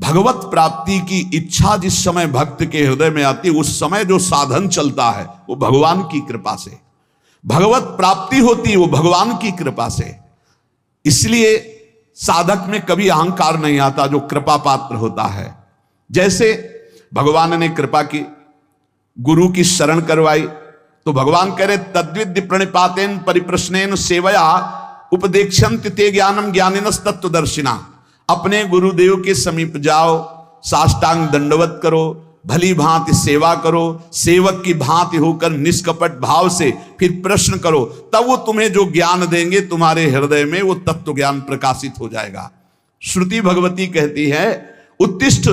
भगवत प्राप्ति की इच्छा जिस समय भक्त के हृदय में आती, उस समय जो साधन चलता है वो भगवान की कृपा से, भगवत प्राप्ति होती है वो भगवान की कृपा से। इसलिए साधक में कभी अहंकार नहीं आता जो कृपा पात्र होता है। जैसे भगवान ने कृपा की, गुरु की शरण करवाई, तो भगवान कह रहे तद्विद्य प्रणिपातेन परिप्रश्नेन सेवया उपदेक्षन्ति ते ज्ञानम ज्ञानिनस् तत्वदर्शिना। अपने गुरुदेव के समीप जाओ, साष्टांग दंडवत करो, भली भांति सेवा करो, सेवक की भांति होकर निष्कपट भाव से फिर प्रश्न करो, तब वो तुम्हें जो ज्ञान देंगे तुम्हारे हृदय में वो तत्व ज्ञान प्रकाशित हो जाएगा। श्रुति भगवती कहती है उत्तिष्ठ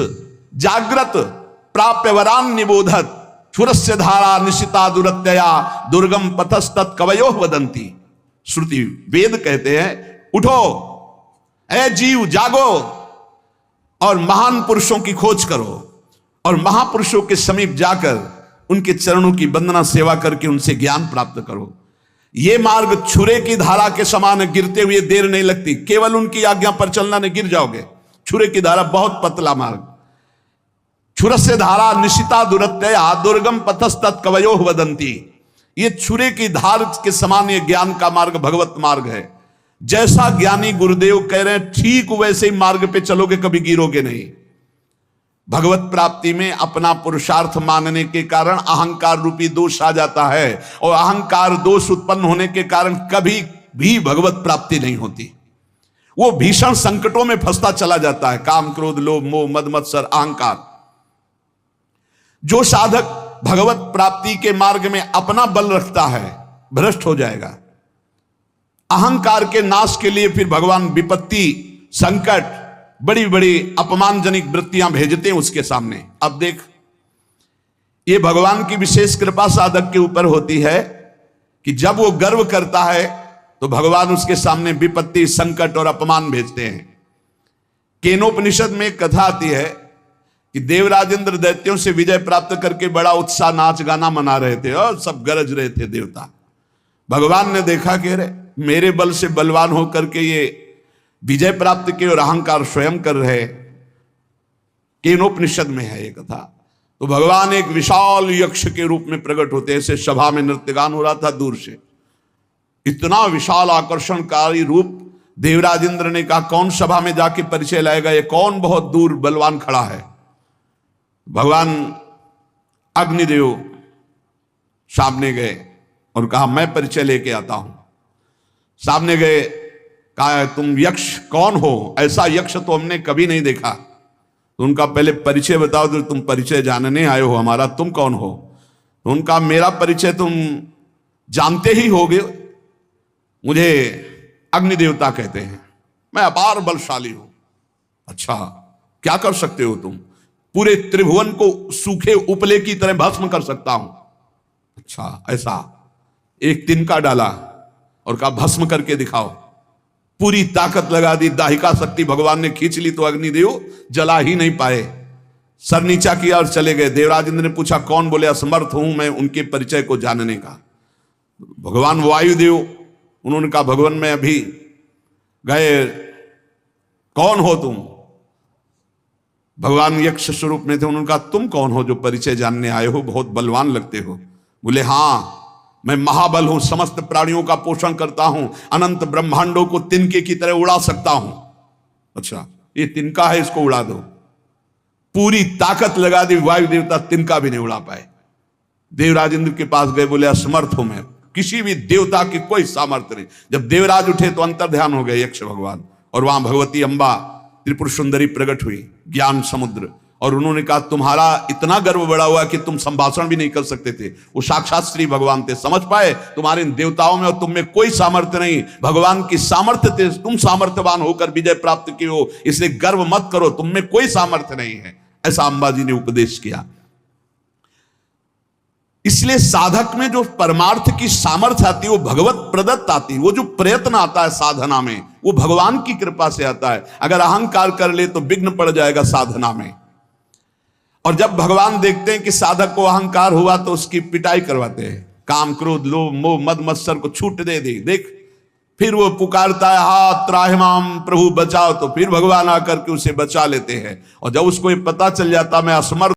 जागृत प्राप्य वरान निबोधत क्षुरस्य धारा निशिता दुरत्यया दुर्गम पथस्तत् कवयो वदंती। श्रुति वेद कहते हैं उठो ऐ जीव, जागो और महान पुरुषों की खोज करो और महापुरुषों के समीप जाकर उनके चरणों की वंदना सेवा करके उनसे ज्ञान प्राप्त करो। ये मार्ग छुरे की धारा के समान है, गिरते हुए देर नहीं लगती, केवल उनकी आज्ञा पर चलना नहीं गिर जाओगे। छुरे की धारा बहुत पतला मार्ग, छुरस्य धारा निशिता दुरत्यया दुर्गम पथस्तत् कवयो वदंती। ये छुरे की धार के समान ये ज्ञान का मार्ग भगवत मार्ग है। जैसा ज्ञानी गुरुदेव कह रहे हैं ठीक वैसे ही मार्ग पे चलोगे, कभी गिरोगे नहीं। भगवत प्राप्ति में अपना पुरुषार्थ मानने के कारण अहंकार रूपी दोष आ जाता है और अहंकार दोष उत्पन्न होने के कारण कभी भी भगवत प्राप्ति नहीं होती। वो भीषण संकटों में फंसता चला जाता है, काम क्रोध लोभ मोह मद मत्सर अहंकार। जो साधक भगवत प्राप्ति के मार्ग में अपना बल रखता है भ्रष्ट हो जाएगा। अहंकार के नाश के लिए फिर भगवान विपत्ति संकट बड़ी बड़ी अपमानजनक वृत्तियां भेजते हैं उसके सामने। अब देख, ये भगवान की विशेष कृपा साधक के ऊपर होती है कि जब वो गर्व करता है तो भगवान उसके सामने विपत्ति संकट और अपमान भेजते हैं। केनोपनिषद में एक कथा आती है कि देवराजेंद्र दैत्यों से विजय प्राप्त करके बड़ा उत्साह नाच गाना मना रहे थे और सब गरज रहे थे देवता। भगवान ने देखा कि रे मेरे बल से बलवान होकर के ये विजय प्राप्त किए और अहंकार स्वयं कर रहे। केनोपनिषद में है ये कथा। तो भगवान एक विशाल यक्ष के रूप में प्रकट होते, ऐसे सभा में नृत्यगान हो रहा था दूर से, इतना विशाल आकर्षणकारी रूप। देवराजेंद्र ने कहा कौन सभा में जाके परिचय लाएगा, ये कौन बहुत दूर बलवान खड़ा है। भगवान अग्निदेव सामने गए और कहा मैं परिचय लेके आता हूं। सामने गए, कहा तुम यक्ष कौन हो, ऐसा यक्ष तो हमने कभी नहीं देखा। तो उनका पहले परिचय बताओ, तो तुम परिचय जानने आए हो हमारा, तुम कौन हो। तो उनका मेरा परिचय तुम जानते ही होगे, मुझे अग्नि देवता कहते हैं, मैं अपार बलशाली हूं। अच्छा क्या कर सकते हो तुम? पूरे त्रिभुवन को सूखे उपले की तरह भस्म कर सकता हूं। अच्छा ऐसा, एक तिनका डाला और कहा भस्म करके दिखाओ। पूरी ताकत लगा दी, दाहिका शक्ति भगवान ने खींच ली तो अग्निदेव जला ही नहीं पाए, सर नीचा किया और चले गए। देवराजेंद्र ने पूछा कौन, बोले असमर्थ हूं मैं उनके परिचय को जानने का। भगवान वायुदेव, उन्होंने कहा भगवान मैं अभी गए, कौन हो तुम? भगवान यक्ष स्वरूप में थे, उन्होंने कहा तुम कौन हो जो परिचय जानने आए हो, बहुत बलवान लगते हो। बोले हाँ मैं महाबल हूं, समस्त प्राणियों का पोषण करता हूं, अनंत ब्रह्मांडों को तिनके की तरह उड़ा सकता हूं। अच्छा ये तिनका है, इसको उड़ा दो। पूरी ताकत लगा दी, वायु देवता तिनका भी नहीं उड़ा पाए। देवराजेंद्र के पास गए, बोले असमर्थ हूं मैं, किसी भी देवता की कोई सामर्थ्य नहीं। जब देवराज उठे तो अंतर ध्यान हो गए यक्ष भगवान, और वहां भगवती अंबा त्रिपुर सुंदरी प्रकट हुई, ज्ञान समुद्र। और उन्होंने कहा तुम्हारा इतना गर्व बड़ा हुआ कि तुम संभाषण भी नहीं कर सकते थे। वो साक्षात श्री भगवान थे, समझ पाए तुम्हारे इन देवताओं में और तुम में कोई सामर्थ्य नहीं, भगवान की सामर्थ्य थे, तुम सामर्थ्यवान होकर विजय प्राप्त की हो, इसलिए गर्व मत करो, तुम में कोई सामर्थ्य नहीं है। ऐसा अंबा जी ने उपदेश किया। इसलिए साधक में जो परमार्थ की सामर्थ्य आती है वो भगवत प्रदत्त आती है। वो जो प्रयत्न आता है साधना में वो भगवान की कृपा से आता है। अगर अहंकार कर ले तो विघ्न पड़ जाएगा साधना में। और जब भगवान देखते हैं कि साधक को अहंकार हुआ तो उसकी पिटाई करवाते हैं। काम क्रोध लोभ मोह मद मत्सर को छूट दे दी। देख फिर वो पुकारता है हाथ त्राहिमाम प्रभु बचाओ, तो फिर भगवान आकर के उसे बचा लेते हैं। और जब उसको ये पता चल जाता मैं असमर्थ